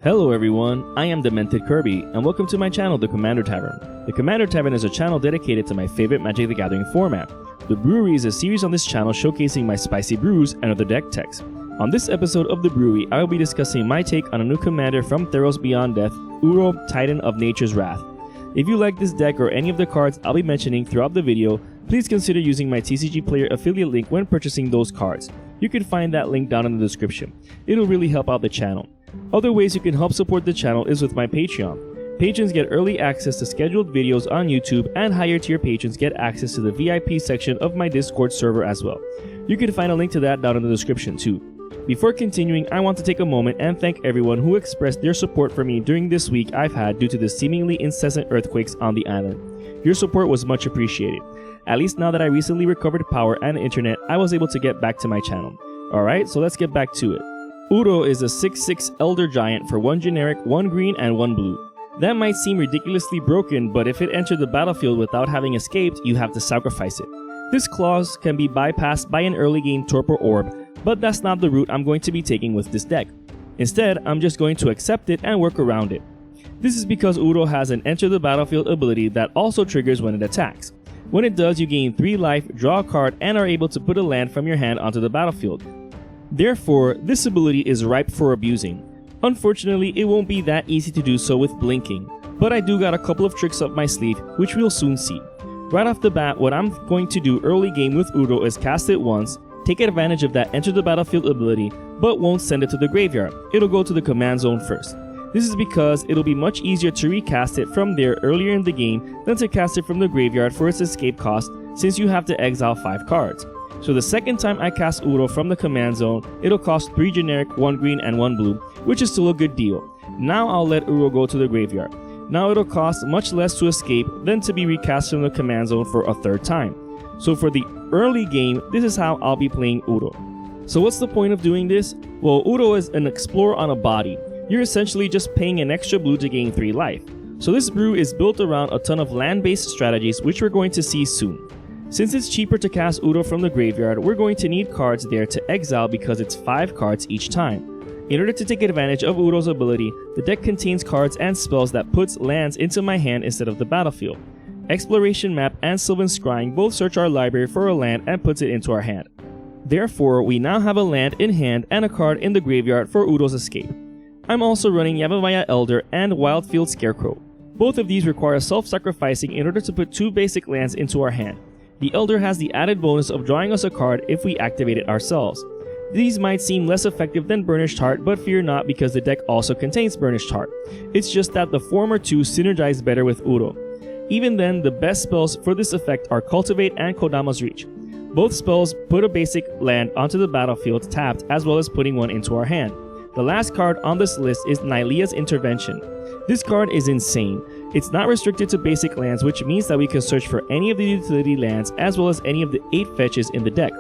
Hello everyone, I am Demented Kirby, and welcome to my channel, the Commander Tavern. The Commander Tavern is a channel dedicated to my favorite Magic the Gathering format. The Brewery is a series on this channel showcasing my spicy brews and other deck techs. On this episode of the Brewery, I will be discussing my take on a new commander from Theros Beyond Death, Uro, Titan of Nature's Wrath. If you like this deck or any of the cards I'll be mentioning throughout the video, please consider using my TCG Player affiliate link when purchasing those cards. You can find that link down in the description. It'll really help out the channel. Other ways you can help support the channel is with my Patreon. Patrons get early access to scheduled videos on YouTube, and higher tier patrons get access to the VIP section of my Discord server as well. You can find a link to that down in the description too. Before continuing, I want to take a moment and thank everyone who expressed their support for me during this week I've had due to the seemingly incessant earthquakes on the island. Your support was much appreciated. At least now that I recently recovered power and internet, I was able to get back to my channel. Alright, so let's get back to it. Uro is a 6/6 Elder Giant for 1 generic, 1 green, and 1 blue. That might seem ridiculously broken, but if it entered the battlefield without having escaped, you have to sacrifice it. This clause can be bypassed by an early game Torpor Orb, but that's not the route I'm going to be taking with this deck. Instead, I'm just going to accept it and work around it. This is because Uro has an Enter the Battlefield ability that also triggers when it attacks. When it does, you gain 3 life, draw a card, and are able to put a land from your hand onto the battlefield. Therefore, this ability is ripe for abusing. Unfortunately, it won't be that easy to do so with blinking, but I do got a couple of tricks up my sleeve, which we'll soon see. Right off the bat, what I'm going to do early game with Uro is cast it once, take advantage of that Enter the Battlefield ability, but won't send it to the graveyard. It'll go to the command zone first. This is because it'll be much easier to recast it from there earlier in the game than to cast it from the graveyard for its escape cost, since you have to exile 5 cards. So the second time I cast Uro from the command zone, it'll cost 3 generic, 1 green, and 1 blue, which is still a good deal. Now I'll let Uro go to the graveyard. Now it'll cost much less to escape than to be recast from the command zone for a 3rd time. So for the early game, this is how I'll be playing Uro. So what's the point of doing this? Well, Uro is an explorer on a body. You're essentially just paying an extra blue to gain 3 life. So this brew is built around a ton of land-based strategies, which we're going to see soon. Since it's cheaper to cast Uro from the graveyard, we're going to need cards there to exile because it's 5 cards each time. In order to take advantage of Uro's ability, the deck contains cards and spells that puts lands into my hand instead of the battlefield. Exploration Map and Sylvan Scrying both search our library for a land and puts it into our hand. Therefore, we now have a land in hand and a card in the graveyard for Uro's escape. I'm also running Yavimaya Elder and Wildfield Scarecrow. Both of these require self-sacrificing in order to put 2 basic lands into our hand. The Elder has the added bonus of drawing us a card if we activate it ourselves. These might seem less effective than Burnished Heart, but fear not because the deck also contains Burnished Heart. It's just that the former 2 synergize better with Uro. Even then, the best spells for this effect are Cultivate and Kodama's Reach. Both spells put a basic land onto the battlefield tapped, as well as putting one into our hand. The last card on this list is Nylea's Intervention. This card is insane. It's not restricted to basic lands, which means that we can search for any of the utility lands as well as any of the 8 fetches in the deck.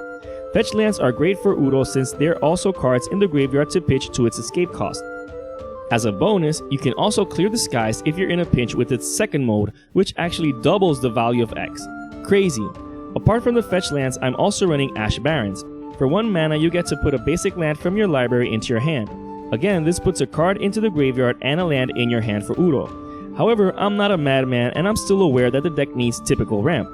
Fetch lands are great for Uro since they're also cards in the graveyard to pitch to its escape cost. As a bonus, you can also clear the skies if you're in a pinch with its second mode, which actually doubles the value of X. Crazy. Apart from the fetch lands, I'm also running Ash Barrens. For 1 mana, you get to put a basic land from your library into your hand. Again, this puts a card into the graveyard and a land in your hand for Uro. However, I'm not a madman and I'm still aware that the deck needs typical ramp.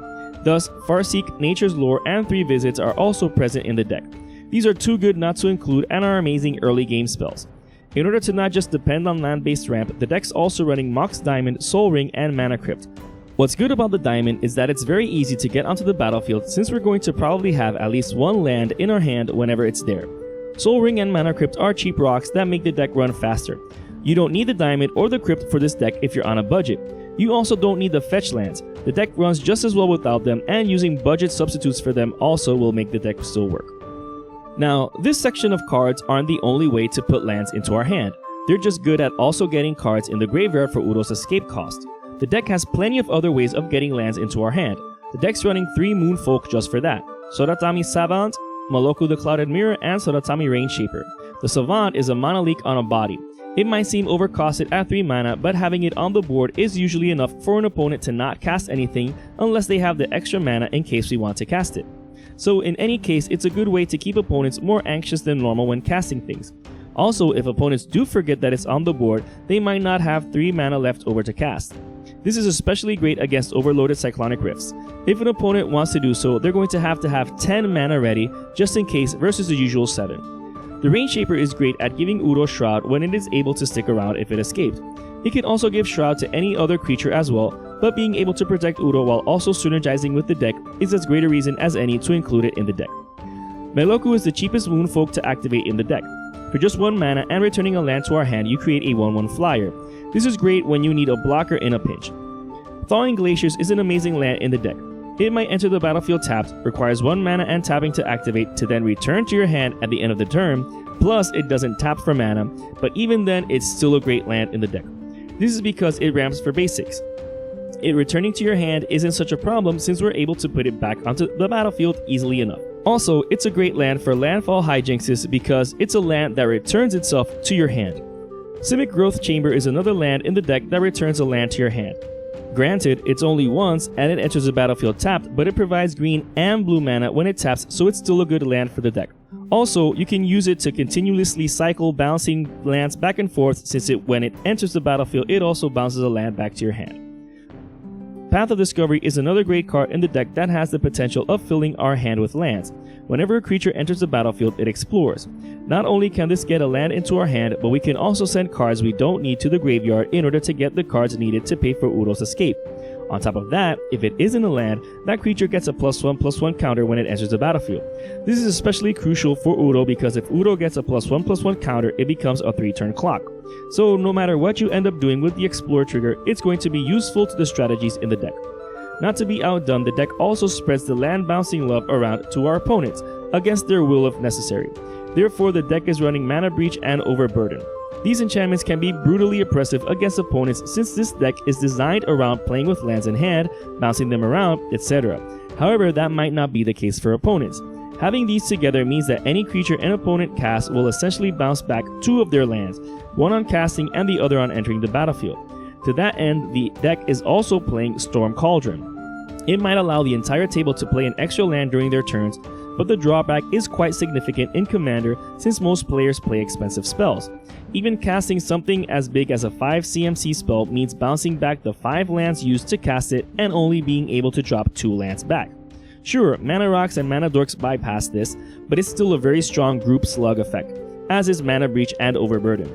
Thus, Farseek, Nature's Lore, and 3 Visits are also present in the deck. These are too good not to include and are amazing early game spells. In order to not just depend on land-based ramp, the deck's also running Mox Diamond, Soul Ring, and Mana Crypt. What's good about the Diamond is that it's very easy to get onto the battlefield since we're going to probably have at least 1 land in our hand whenever it's there. Soul Ring and Mana Crypt are cheap rocks that make the deck run faster. You don't need the Diamond or the Crypt for this deck if you're on a budget. You also don't need the fetch lands. The deck runs just as well without them, and using budget substitutes for them also will make the deck still work. Now, this section of cards aren't the only way to put lands into our hand. They're just good at also getting cards in the graveyard for Uro's escape cost. The deck has plenty of other ways of getting lands into our hand. The deck's running 3 Moonfolk just for that. Sodatami Savant, Melaku the Clouded Mirror, and Sodatami Rainshaper. The Savant is a mana leak on a body. It might seem overcosted at 3 mana, but having it on the board is usually enough for an opponent to not cast anything unless they have the extra mana in case we want to cast it. So in any case, it's a good way to keep opponents more anxious than normal when casting things. Also, if opponents do forget that it's on the board, they might not have 3 mana left over to cast. This is especially great against overloaded Cyclonic Rifts. If an opponent wants to do so, they're going to have 10 mana ready just in case versus the usual 7. The Rain Shaper is great at giving Udo Shroud when it is able to stick around if it escaped. It can also give Shroud to any other creature as well, but being able to protect Udo while also synergizing with the deck is as great a reason as any to include it in the deck. Melaku is the cheapest Moonfolk to activate in the deck. For just 1 mana and returning a land to our hand, you create a 1/1 flyer. This is great when you need a blocker in a pinch. Thawing Glaciers is an amazing land in the deck. It might enter the battlefield tapped, requires 1 mana and tapping to activate to then return to your hand at the end of the turn, plus it doesn't tap for mana, but even then it's still a great land in the deck. This is because it ramps for basics. It returning to your hand isn't such a problem since we're able to put it back onto the battlefield easily enough. Also, it's a great land for Landfall Hijinxes because it's a land that returns itself to your hand. Simic Growth Chamber is another land in the deck that returns a land to your hand. Granted, it's only once and it enters the battlefield tapped, but it provides green and blue mana when it taps, so it's still a good land for the deck. Also, you can use it to continuously cycle bouncing lands back and forth since when it enters the battlefield, it also bounces a land back to your hand. Path of Discovery is another great card in the deck that has the potential of filling our hand with lands. Whenever a creature enters the battlefield, it explores. Not only can this get a land into our hand, but we can also send cards we don't need to the graveyard in order to get the cards needed to pay for Udo's escape. On top of that, if it isn't a land, that creature gets a +1/+1 counter when it enters the battlefield. This is especially crucial for Udo because if Udo gets a +1/+1 counter, it becomes a 3-turn clock. So no matter what you end up doing with the Explore trigger, it's going to be useful to the strategies in the deck. Not to be outdone, the deck also spreads the land bouncing love around to our opponents, against their will if necessary. Therefore, the deck is running Mana Breach and Overburden. These enchantments can be brutally oppressive against opponents since this deck is designed around playing with lands in hand, bouncing them around, etc. However, that might not be the case for opponents. Having these together means that any creature an opponent casts will essentially bounce back 2 of their lands, one on casting and the other on entering the battlefield. To that end, the deck is also playing Storm Cauldron. It might allow the entire table to play an extra land during their turns, but the drawback is quite significant in Commander since most players play expensive spells. Even casting something as big as a 5 CMC spell means bouncing back the 5 lands used to cast it and only being able to drop 2 lands back. Sure, Mana Rocks and Mana Dorks bypass this, but it's still a very strong group slug effect, as is Mana Breach and Overburden.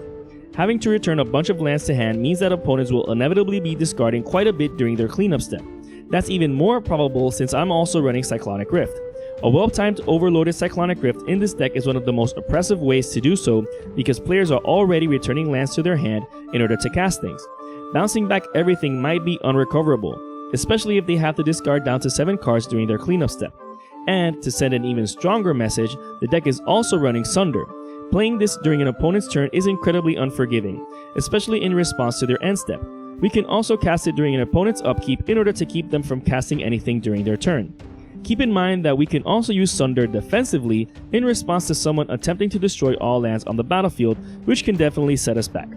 Having to return a bunch of lands to hand means that opponents will inevitably be discarding quite a bit during their cleanup step. That's even more probable since I'm also running Cyclonic Rift. A well-timed overloaded Cyclonic Rift in this deck is one of the most oppressive ways to do so because players are already returning lands to their hand in order to cast things. Bouncing back everything might be unrecoverable, especially if they have to discard down to 7 cards during their cleanup step. And to send an even stronger message, the deck is also running Sunder. Playing this during an opponent's turn is incredibly unforgiving, especially in response to their end step. We can also cast it during an opponent's upkeep in order to keep them from casting anything during their turn. Keep in mind that we can also use Sunder defensively in response to someone attempting to destroy all lands on the battlefield, which can definitely set us back.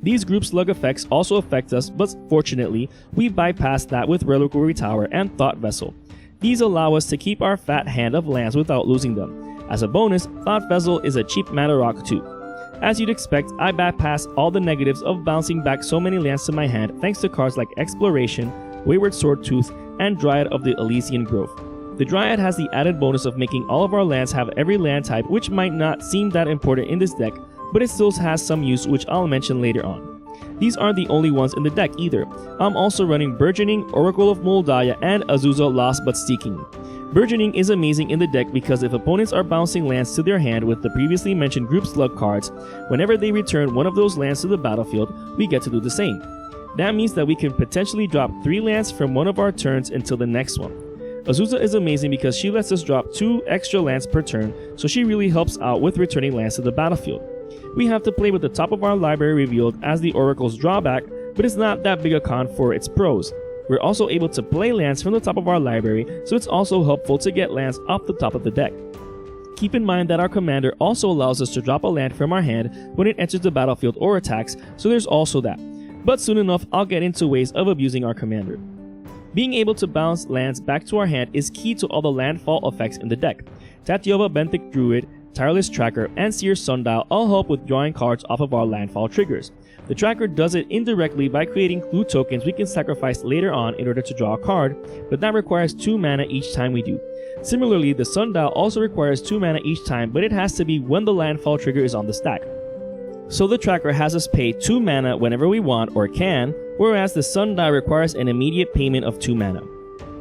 These group slug effects also affect us, but fortunately, we bypass that with Reliquary Tower and Thought Vessel. These allow us to keep our fat hand of lands without losing them. As a bonus, Thought Vessel is a cheap mana rock too. As you'd expect, I bypass all the negatives of bouncing back so many lands to my hand thanks to cards like Exploration, Wayward Swordtooth, and Dryad of the Elysian Grove. The Dryad has the added bonus of making all of our lands have every land type, which might not seem that important in this deck, but it still has some use, which I'll mention later on. These aren't the only ones in the deck either. I'm also running Burgeoning, Oracle of Moldaya, and Azusa Lost But Seeking. Burgeoning is amazing in the deck because if opponents are bouncing lands to their hand with the previously mentioned group slug cards, whenever they return one of those lands to the battlefield, we get to do the same. That means that we can potentially drop 3 lands from one of our turns until the next one. Azusa is amazing because she lets us drop 2 extra lands per turn, so she really helps out with returning lands to the battlefield. We have to play with the top of our library revealed as the Oracle's drawback, but it's not that big a con for its pros. We're also able to play lands from the top of our library, so it's also helpful to get lands off the top of the deck. Keep in mind that our commander also allows us to drop a land from our hand when it enters the battlefield or attacks, so there's also that. But soon enough, I'll get into ways of abusing our commander. Being able to bounce lands back to our hand is key to all the landfall effects in the deck. Tatyova Benthic Druid, Tireless Tracker, and Seer Sundial all help with drawing cards off of our landfall triggers. The tracker does it indirectly by creating clue tokens we can sacrifice later on in order to draw a card, but that requires 2 mana each time we do. Similarly, the Sundial also requires 2 mana each time, but it has to be when the landfall trigger is on the stack. So the tracker has us pay 2 mana whenever we want or can, whereas the Sundial requires an immediate payment of 2 mana.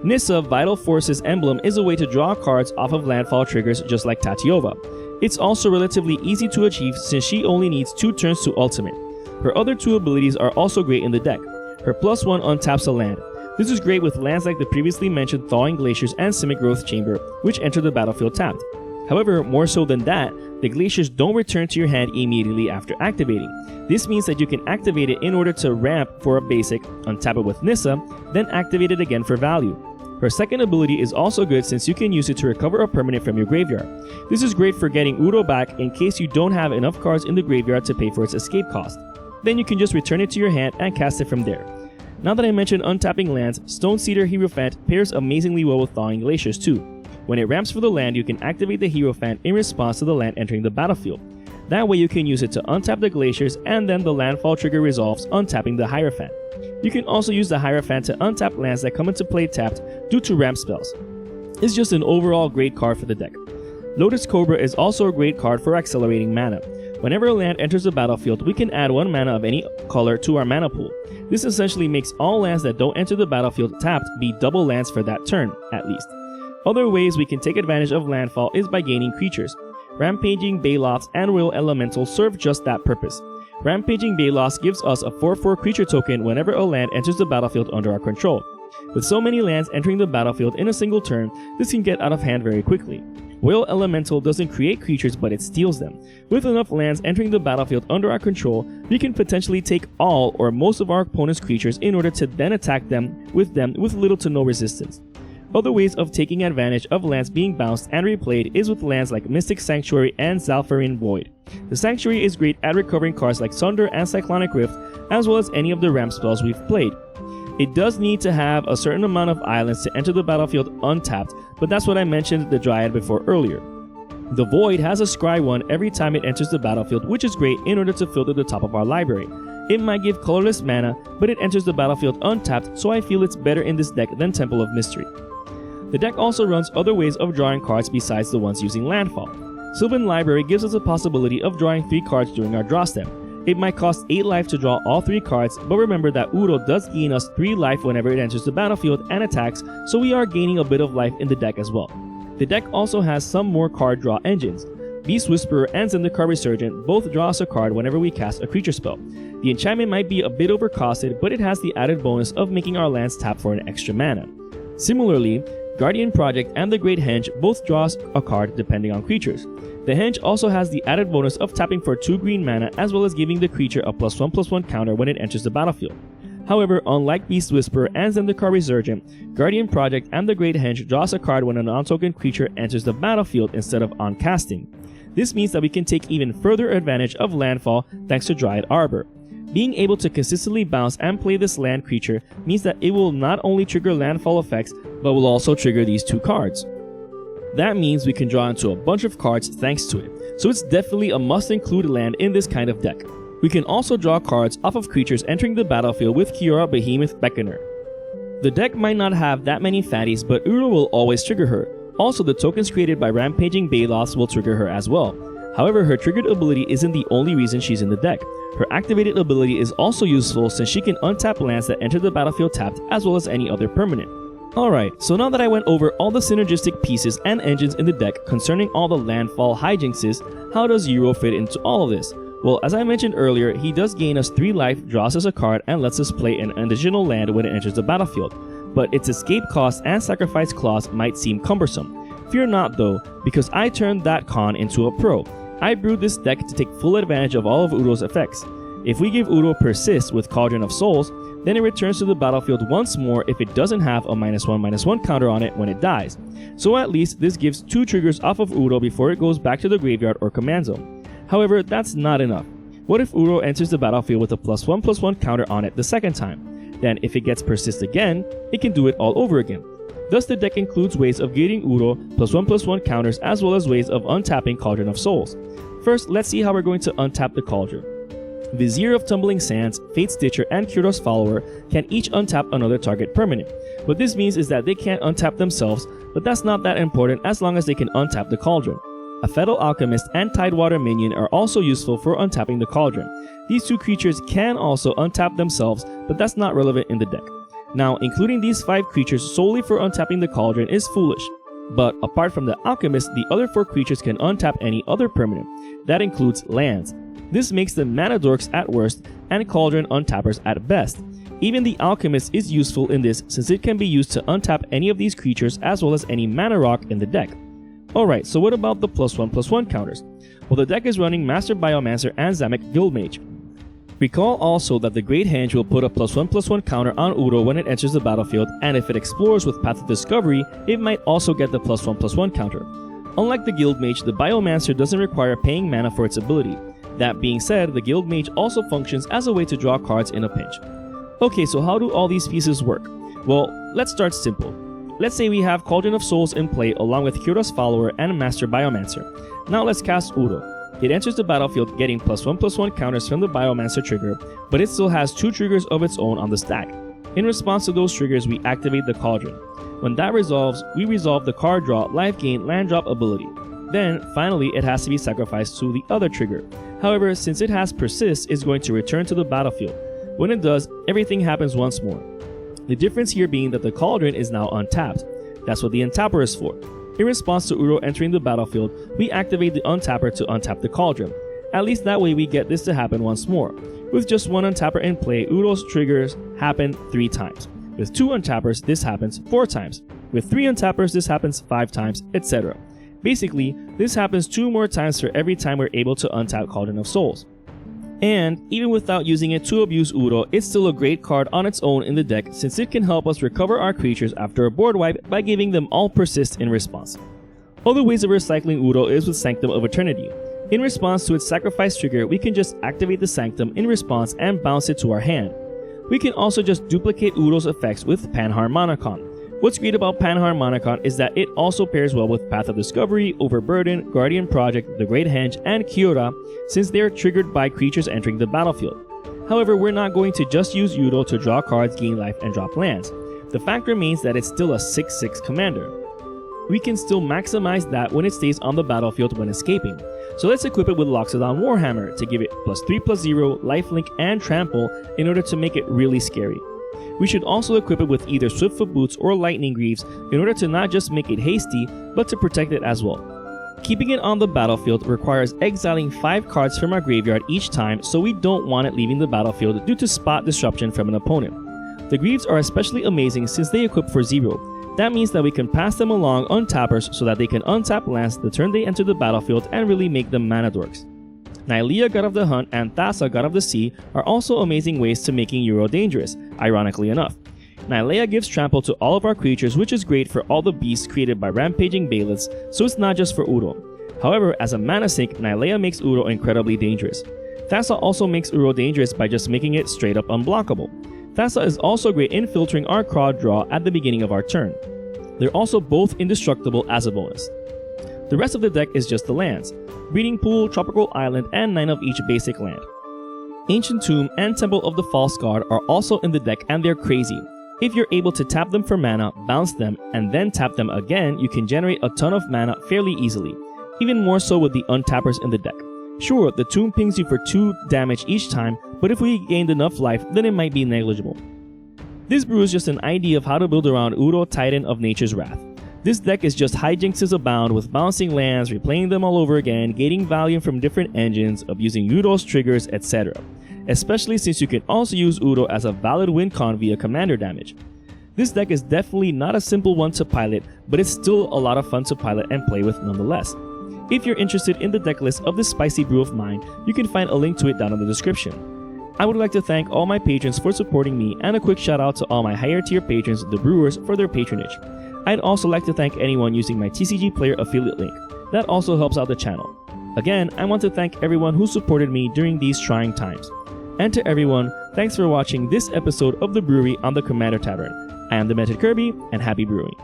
Nissa Vital Force's emblem is a way to draw cards off of landfall triggers just like Tatiova. It's also relatively easy to achieve since she only needs 2 turns to ultimate. Her other 2 abilities are also great in the deck. Her +1 untaps a land. This is great with lands like the previously mentioned Thawing Glaciers and Simic Growth Chamber, which enter the battlefield tapped. However, more so than that, the glaciers don't return to your hand immediately after activating. This means that you can activate it in order to ramp for a basic, untap it with Nissa, then activate it again for value. Her second ability is also good since you can use it to recover a permanent from your graveyard. This is great for getting Udo back in case you don't have enough cards in the graveyard to pay for its escape cost. Then you can just return it to your hand and cast it from there. Now that I mentioned untapping lands, Stone Cedar Hierophant pairs amazingly well with Thawing Glaciers too. When it ramps for the land, you can activate the Hierophant in response to the land entering the battlefield. That way you can use it to untap the Glaciers and then the landfall trigger resolves untapping the Hierophant. You can also use the Hierophant to untap lands that come into play tapped due to ramp spells. It's just an overall great card for the deck. Lotus Cobra is also a great card for accelerating mana. Whenever a land enters the battlefield, we can add 1 mana of any color to our mana pool. This essentially makes all lands that don't enter the battlefield tapped be double lands for that turn, at least. Other ways we can take advantage of landfall is by gaining creatures. Rampaging Baloths and Royal Elemental serve just that purpose. Rampaging Baloths gives us a 4/4 creature token whenever a land enters the battlefield under our control. With so many lands entering the battlefield in a single turn, this can get out of hand very quickly. Royal Elemental doesn't create creatures, but it steals them. With enough lands entering the battlefield under our control, we can potentially take all or most of our opponent's creatures in order to then attack them with little to no resistance. Other ways of taking advantage of lands being bounced and replayed is with lands like Mystic Sanctuary and Zalfarin Void. The Sanctuary is great at recovering cards like Sunder and Cyclonic Rift, as well as any of the ramp spells we've played. It does need to have a certain amount of islands to enter the battlefield untapped, but that's what I mentioned the Dryad before earlier. The Void has a scry 1 every time it enters the battlefield, which is great in order to filter the top of our library. It might give colorless mana, but it enters the battlefield untapped, so I feel it's better in this deck than Temple of Mystery. The deck also runs other ways of drawing cards besides the ones using landfall. Sylvan Library gives us a possibility of drawing 3 cards during our draw step. It might cost 8 life to draw all 3 cards, but remember that Udo does gain us 3 life whenever it enters the battlefield and attacks, so we are gaining a bit of life in the deck as well. The deck also has some more card draw engines. Beast Whisperer and Zendikar Resurgent both draw us a card whenever we cast a creature spell. The enchantment might be a bit overcosted, but it has the added bonus of making our lands tap for an extra mana. Similarly, Guardian Project and the Great Henge both draw us a card depending on creatures. The Henge also has the added bonus of tapping for 2 green mana as well as giving the creature a +1/+1 counter when it enters the battlefield. However, unlike Beast Whisperer and Zendikar Resurgent, Guardian Project and the Great Henge draw us a card when a non-token creature enters the battlefield instead of on casting. This means that we can take even further advantage of landfall thanks to Dryad Arbor. Being able to consistently bounce and play this land creature means that it will not only trigger landfall effects, but will also trigger these 2 cards. That means we can draw into a bunch of cards thanks to it, so it's definitely a must-include land in this kind of deck. We can also draw cards off of creatures entering the battlefield with Kiora Behemoth Beckoner. The deck might not have that many fatties, but Udo will always trigger her. Also, the tokens created by Rampaging Baloths will trigger her as well. However, her triggered ability isn't the only reason she's in the deck. Her activated ability is also useful since she can untap lands that enter the battlefield tapped as well as any other permanent. Alright, so now that I went over all the synergistic pieces and engines in the deck concerning all the landfall hijinxes, how does Euro fit into all of this? Well, as I mentioned earlier, he does gain us 3 life, draws us a card, and lets us play an additional land when it enters the battlefield. But its escape cost and sacrifice clause might seem cumbersome. Fear not though, because I turned that con into a pro. I brewed this deck to take full advantage of all of Udo's effects. If we give Udo Persist with Cauldron of Souls, then it returns to the battlefield once more if it doesn't have a -1/-1 counter on it when it dies. So at least this gives 2 triggers off of Udo before it goes back to the graveyard or command zone. However, that's not enough. What if Udo enters the battlefield with a +1/+1 counter on it the second time? Then if it gets Persist again, it can do it all over again. Thus the deck includes ways of getting Uro +1/+1 counters as well as ways of untapping Cauldron of Souls. First, let's see how we're going to untap the Cauldron. Vizier of Tumbling Sands, Fate Stitcher, and Kyros's Follower can each untap another target permanent. What this means is that they can't untap themselves, but that's not that important as long as they can untap the Cauldron. A Fetal Alchemist and Tidewater minion are also useful for untapping the Cauldron. These two creatures can also untap themselves, but that's not relevant in the deck. Now, including these 5 creatures solely for untapping the Cauldron is foolish. But apart from the Alchemist, the other 4 creatures can untap any other permanent. That includes lands. This makes them mana dorks at worst and Cauldron untappers at best. Even the Alchemist is useful in this since it can be used to untap any of these creatures as well as any mana rock in the deck. Alright, so what about the +1/+1 counters? Well, the deck is running Master Biomancer and Zamek Guildmage. Recall also that the Great Henge will put a +1/+1 counter on Uro when it enters the battlefield, and if it explores with Path of Discovery, it might also get the +1/+1 counter. Unlike the Guildmage, the Biomancer doesn't require paying mana for its ability. That being said, the Guildmage also functions as a way to draw cards in a pinch. Okay, so how do all these pieces work? Well, let's start simple. Let's say we have Cauldron of Souls in play along with Kyros's Follower and Master Biomancer. Now let's cast Uro. It enters the battlefield getting +1/+1 counters from the Biomancer trigger, but it still has 2 triggers of its own on the stack. In response to those triggers, we activate the Cauldron. When that resolves, we resolve the card draw, life gain, land drop ability. Then, finally, it has to be sacrificed to the other trigger. However, since it has Persist, it's going to return to the battlefield. When it does, everything happens once more. The difference here being that the Cauldron is now untapped. That's what the Untapper is for. In response to Uro entering the battlefield, we activate the Untapper to untap the Cauldron. At least that way we get this to happen once more. With just 1 Untapper in play, Uro's triggers happen 3 times. With 2 Untappers, this happens 4 times. With 3 Untappers, this happens 5 times, etc. Basically, this happens 2 more times for every time we're able to untap Cauldron of Souls. And even without using it to abuse Uro, it's still a great card on its own in the deck since it can help us recover our creatures after a board wipe by giving them all Persist in response. Other ways of recycling Uro is with Sanctum of Eternity. In response to its sacrifice trigger, we can just activate the Sanctum in response and bounce it to our hand. We can also just duplicate Uro's effects with Panharmonicon. What's great about Panharmonicon is that it also pairs well with Path of Discovery, Overburden, Guardian Project, the Great Henge, and Kyora, since they are triggered by creatures entering the battlefield. However, we're not going to just use Uro to draw cards, gain life, and drop lands. The fact remains that it's still a 6/6 commander. We can still maximize that when it stays on the battlefield when escaping. So let's equip it with Loxodon Warhammer to give it +3/+0, lifelink, and trample in order to make it really scary. We should also equip it with either Swiftfoot Boots or Lightning Greaves in order to not just make it hasty, but to protect it as well. Keeping it on the battlefield requires exiling 5 cards from our graveyard each time, so we don't want it leaving the battlefield due to spot disruption from an opponent. The Greaves are especially amazing since they equip for 0. That means that we can pass them along untappers so that they can untap lands the turn they enter the battlefield and really make them mana dorks. Nylea, God of the Hunt, and Thassa, God of the Sea, are also amazing ways to making Uro dangerous, ironically enough. Nylea gives trample to all of our creatures, which is great for all the beasts created by rampaging bailiffs, so it's not just for Uro. However, as a mana sink, Nylea makes Uro incredibly dangerous. Thassa also makes Uro dangerous by just making it straight up unblockable. Thassa is also great in filtering our card draw at the beginning of our turn. They're also both indestructible as a bonus. The rest of the deck is just the lands: Breeding Pool, Tropical Island, and 9 of each basic land. Ancient Tomb and Temple of the False God are also in the deck and they're crazy. If you're able to tap them for mana, bounce them, and then tap them again, you can generate a ton of mana fairly easily. Even more so with the untappers in the deck. Sure, the Tomb pings you for 2 damage each time, but if we gained enough life, then it might be negligible. This brew is just an idea of how to build around Uro, Titan of Nature's Wrath. This deck is just hijinxes abound with bouncing lands, replaying them all over again, gaining value from different engines, abusing Uro's triggers, etc. Especially since you can also use Uro as a valid win con via commander damage. This deck is definitely not a simple one to pilot, but it's still a lot of fun to pilot and play with nonetheless. If you're interested in the deck list of this spicy brew of mine, you can find a link to it down in the description. I would like to thank all my patrons for supporting me, and a quick shout out to all my higher tier patrons, the brewers, for their patronage. I'd also like to thank anyone using my TCG Player affiliate link. That also helps out the channel. Again, I want to thank everyone who supported me during these trying times. And to everyone, thanks for watching this episode of The Brewery on the Commander Tavern. I am Demented Kirby, and happy brewing.